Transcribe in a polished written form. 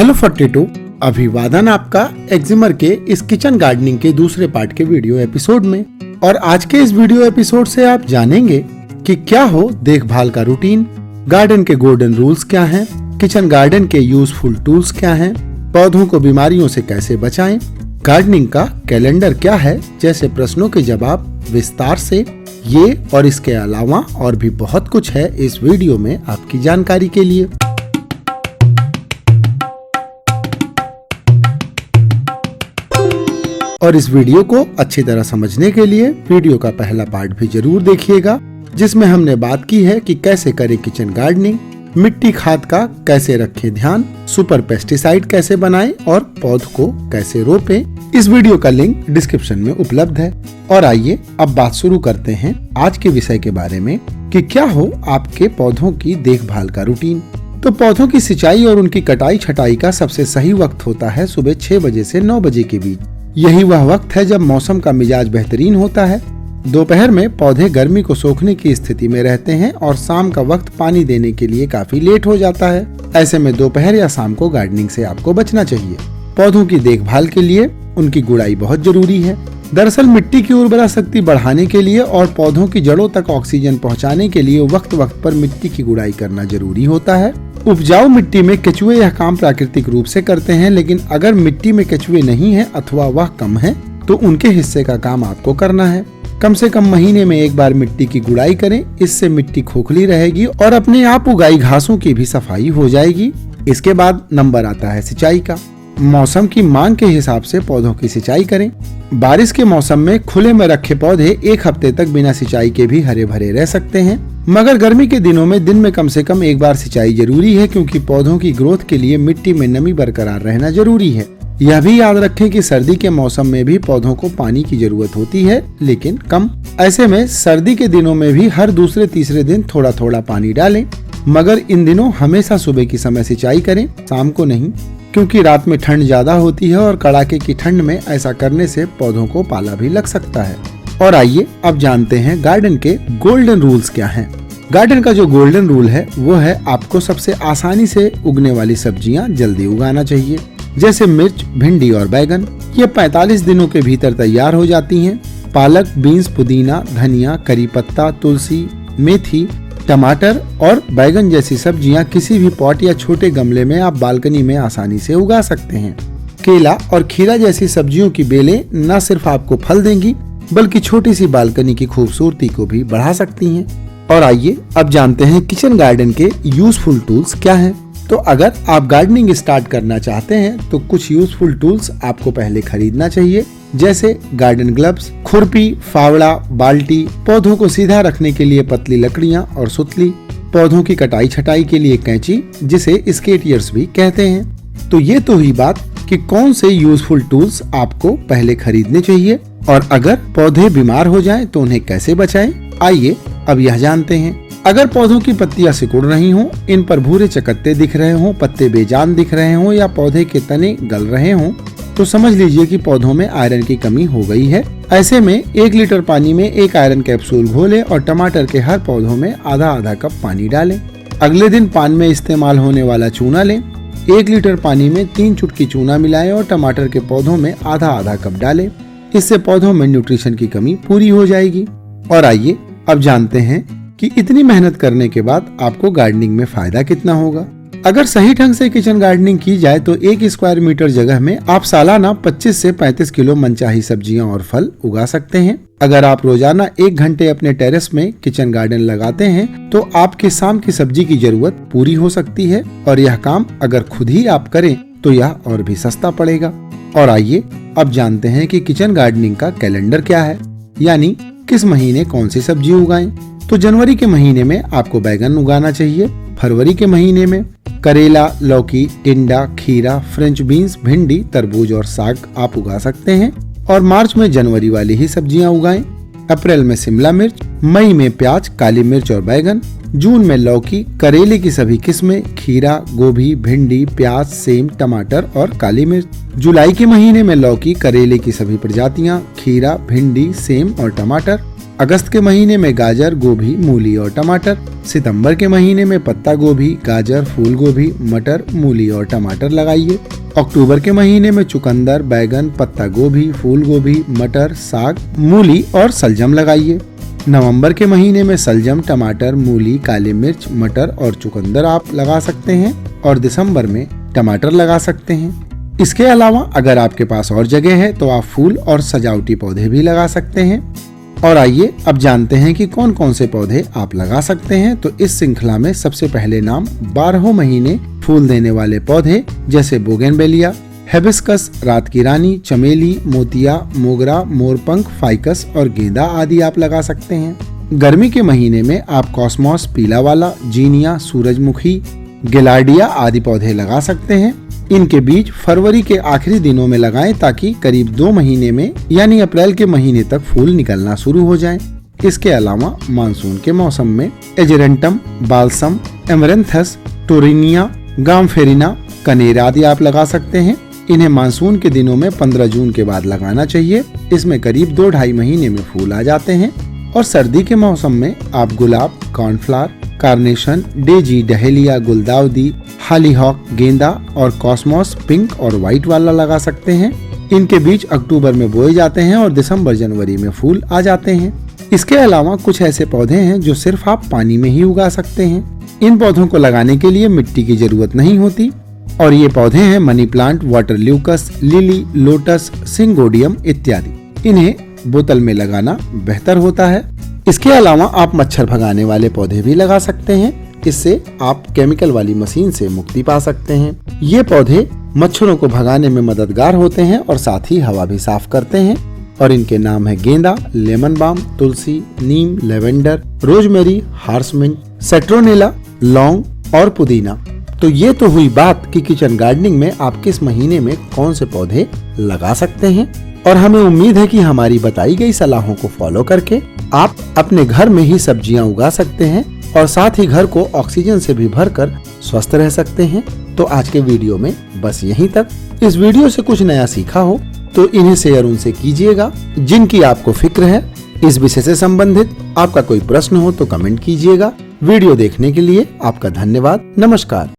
Hello 42, अभिवादन आपका एक्जिमर के इस किचन गार्डनिंग के दूसरे पार्ट के वीडियो एपिसोड में। और आज के इस वीडियो एपिसोड से आप जानेंगे कि क्या हो देखभाल का रूटीन, गार्डन के गोल्डन रूल्स क्या हैं, किचन गार्डन के यूजफुल टूल्स क्या हैं, पौधों को बीमारियों से कैसे बचाएं, गार्डनिंग का कैलेंडर क्या है जैसे प्रश्नों के जवाब विस्तार से। ये और इसके अलावा और भी बहुत कुछ है इस वीडियो में आपकी जानकारी के लिए। और इस वीडियो को अच्छी तरह समझने के लिए वीडियो का पहला पार्ट भी जरूर देखिएगा, जिसमें हमने बात की है कि कैसे करें किचन गार्डनिंग, मिट्टी खाद का कैसे रखें ध्यान, सुपर पेस्टिसाइड कैसे बनाएं और पौध को कैसे रोपें। इस वीडियो का लिंक डिस्क्रिप्शन में उपलब्ध है। और आइए अब बात शुरू करते हैं आज के विषय के बारे में कि क्या हो आपके पौधों की देखभाल का रूटीन। तो पौधों की सिंचाई और उनकी कटाई छटाई का सबसे सही वक्त होता है सुबह 6 बजे से 9 बजे के बीच। यही वह वक्त है जब मौसम का मिजाज बेहतरीन होता है। दोपहर में पौधे गर्मी को सोखने की स्थिति में रहते हैं और शाम का वक्त पानी देने के लिए काफी लेट हो जाता है। ऐसे में दोपहर या शाम को गार्डनिंग से आपको बचना चाहिए। पौधों की देखभाल के लिए उनकी गुड़ाई बहुत जरूरी है। दरअसल मिट्टी की उर्वरा शक्ति बढ़ाने के लिए और पौधों की जड़ों तक ऑक्सीजन पहुंचाने के लिए वक्त वक्त पर मिट्टी की गुड़ाई करना जरूरी होता है। उपजाऊ मिट्टी में केचुए यह काम प्राकृतिक रूप से करते हैं, लेकिन अगर मिट्टी में केचुए नहीं है अथवा वह कम है तो उनके हिस्से का काम आपको करना है। कम से कम महीने में एक बार मिट्टी की गुड़ाई करें, इससे मिट्टी खोखली रहेगी और अपने आप उगाई घासों की भी सफाई हो जाएगी। इसके बाद नंबर आता है सिंचाई का। मौसम की मांग के हिसाब से पौधों की सिंचाई करें। बारिश के मौसम में खुले में रखे पौधे एक हफ्ते तक बिना सिंचाई के भी हरे भरे रह सकते हैं, मगर गर्मी के दिनों में दिन में कम से कम एक बार सिंचाई जरूरी है, क्योंकि पौधों की ग्रोथ के लिए मिट्टी में नमी बरकरार रहना जरूरी है। यह भी याद रखें कि सर्दी के मौसम में भी पौधों को पानी की जरूरत होती है, लेकिन कम। ऐसे में सर्दी के दिनों में भी हर दूसरे तीसरे दिन थोड़ा थोड़ा पानी डालें, मगर इन दिनों हमेशा सुबह की समय सिंचाई करें, शाम को नहीं, क्योंकि रात में ठंड ज्यादा होती है और कड़ाके की ठंड में ऐसा करने से पौधों को पाला भी लग सकता है। और आइए अब जानते हैं गार्डन के गोल्डन रूल्स क्या हैं। गार्डन का जो गोल्डन रूल है वो है आपको सबसे आसानी से उगने वाली सब्जियां जल्दी उगाना चाहिए, जैसे मिर्च, भिंडी और बैगन। ये 45 दिनों के भीतर तैयार हो जाती हैं। पालक, बीन्स, पुदीना, धनिया, करी पत्ता, तुलसी, मेथी, टमाटर और बैगन जैसी सब्जियां किसी भी पॉट या छोटे गमले में आप बालकनी में आसानी से उगा सकते हैं। केला और खीरा जैसी सब्जियों की बेलें न सिर्फ आपको फल देंगी, बल्कि छोटी सी बालकनी की खूबसूरती को भी बढ़ा सकती हैं। और आइए अब जानते हैं किचन गार्डन के यूजफुल टूल्स क्या हैं। तो अगर आप गार्डनिंग स्टार्ट करना चाहते हैं तो कुछ यूजफुल टूल्स आपको पहले खरीदना चाहिए, जैसे गार्डन ग्लव्स, खुरपी, फावड़ा, बाल्टी, पौधों को सीधा रखने के लिए पतली लकड़ियां और सुतली, पौधों की कटाई छटाई के लिए कैंची, जिसे स्केटियर्स भी कहते हैं। तो ये तो हुई बात कि कौन से यूजफुल टूल्स आपको पहले खरीदने चाहिए, और अगर पौधे बीमार हो जाएं तो उन्हें कैसे बचाएं। आइए अब यह जानते हैं। अगर पौधों की पत्तियां सिकुड़ रही हों, इन पर भूरे चकत्ते दिख रहे हों, पत्ते बेजान दिख रहे हों या पौधे के तने गल रहे हों, तो समझ लीजिए कि पौधों में आयरन की कमी हो गई है। ऐसे में 1 लीटर पानी में 1 आयरन कैप्सूल घोलें और टमाटर के हर पौधों में आधा आधा कप पानी डालें। अगले दिन पान में इस्तेमाल होने वाला चूना लें। 1 लीटर पानी में 3 चुटकी चूना मिलाएं और टमाटर के पौधों में आधा आधा कप डालें। इससे पौधों में न्यूट्रिशन की कमी पूरी हो जाएगी। और आइए अब जानते हैं कि इतनी मेहनत करने के बाद आपको गार्डनिंग में फायदा कितना होगा। अगर सही ढंग से किचन गार्डनिंग की जाए तो 1 स्क्वायर मीटर जगह में आप सालाना 25 से 35 किलो मनचाही सब्जियां और फल उगा सकते हैं। अगर आप रोजाना 1 घंटे अपने टेरेस में किचन गार्डन लगाते हैं तो आपके शाम की सब्जी की जरूरत पूरी हो सकती है। और यह काम अगर खुद ही आप करें तो यह और भी सस्ता पड़ेगा। और आइए अब जानते हैं कि किचन गार्डनिंग का कैलेंडर क्या है, यानी किस महीने कौन सी सब्जी उगाएं। तो जनवरी के महीने में आपको बैगन उगाना चाहिए। फरवरी के महीने में करेला, लौकी, टिंडा, खीरा, फ्रेंच बीन्स, भिंडी, तरबूज और साग आप उगा सकते हैं। और मार्च में जनवरी वाली ही सब्जियां उगाएं। अप्रैल में शिमला मिर्च, मई में प्याज, काली मिर्च और बैगन, जून में लौकी, करेले की सभी किस्में, खीरा, गोभी, भिंडी, प्याज, सेम, टमाटर और काली मिर्च। जुलाई के महीने में लौकी, करेले की सभी प्रजातियां, खीरा, भिंडी, सेम और टमाटर। अगस्त के महीने में गाजर, गोभी, मूली और टमाटर। सितंबर के महीने में पत्ता गोभी, गाजर, फूल गोभी, मटर, मूली और टमाटर लगाइए। अक्टूबर के महीने में चुकंदर, बैगन, पत्ता गोभी, फूल गोभी, मटर, साग, मूली और सलजम लगाइए। नवंबर के महीने में सलजम, टमाटर, मूली, काली मिर्च, मटर और चुकंदर आप लगा सकते हैं और दिसंबर में टमाटर लगा सकते हैं। इसके अलावा अगर आपके पास और जगह है तो आप फूल और सजावटी पौधे भी लगा सकते हैं। और आइए अब जानते हैं कि कौन कौन से पौधे आप लगा सकते हैं। तो इस श्रृंखला में सबसे पहले नाम 12 महीने फूल देने वाले पौधे जैसे बोगनवेलिया, हिबिस्कस, रात की रानी, चमेली, मोतिया, मोगरा, मोरपंख, फाइकस और गेंदा आदि आप लगा सकते हैं। गर्मी के महीने में आप कॉस्मोस, पीला वाला, जीनिया, सूरजमुखी, गिलार्डिया आदि पौधे लगा सकते हैं। इनके बीज फरवरी के आखिरी दिनों में लगाएं ताकि करीब 2 महीने में यानी अप्रैल के महीने तक फूल निकलना शुरू हो जाएं। इसके अलावा मानसून के मौसम में एजेरेंटम, बाल्सम, एमरेंथस, टोरिनिया, गामफेरिना, कनेरा आदि आप लगा सकते हैं। इन्हें मानसून के दिनों में 15 जून के बाद लगाना चाहिए। इसमें करीब 2-2.5 महीने में फूल आ जाते हैं। और सर्दी के मौसम में आप गुलाब, कॉर्नफ्लावर, कार्नेशन, डेजी, डहेलिया, गुलदाउदी, हालीहॉक, गेंदा और कॉस्मोस पिंक और व्हाइट वाला लगा सकते हैं। इनके बीज अक्टूबर में बोए जाते हैं और दिसंबर जनवरी में फूल आ जाते हैं। इसके अलावा कुछ ऐसे पौधे हैं जो सिर्फ आप पानी में ही उगा सकते हैं। इन पौधों को लगाने के लिए मिट्टी की जरूरत नहीं होती और ये पौधे हैं मनी प्लांट, वाटर ल्यूकस, लिली, लोटस, सिंगोडियम इत्यादि। इन्हें बोतल में लगाना बेहतर होता है। इसके अलावा आप मच्छर भगाने वाले पौधे भी लगा सकते हैं। इससे आप केमिकल वाली मशीन से मुक्ति पा सकते हैं। ये पौधे मच्छरों को भगाने में मददगार होते हैं और साथ ही हवा भी साफ करते हैं। और इनके नाम है गेंदा, लेमन बाम, तुलसी, नीम, लेवेंडर, रोजमेरी, हार्समिंट, सेट्रोनेला, लौंग और पुदीना। तो ये तो हुई बात कि किचन गार्डनिंग में आप किस महीने में कौन से पौधे लगा सकते हैं। और हमें उम्मीद है कि हमारी बताई गई सलाहों को फॉलो करके आप अपने घर में ही सब्जियां उगा सकते हैं और साथ ही घर को ऑक्सीजन से भी भरकर स्वस्थ रह सकते हैं। तो आज के वीडियो में बस यहीं तक। इस वीडियो से कुछ नया सीखा हो तो इन्हें शेयर उनसे कीजिएगा जिनकी आपको फिक्र है। इस विषय से संबंधित आपका कोई प्रश्न हो तो कमेंट कीजिएगा। वीडियो देखने के लिए आपका धन्यवाद। नमस्कार।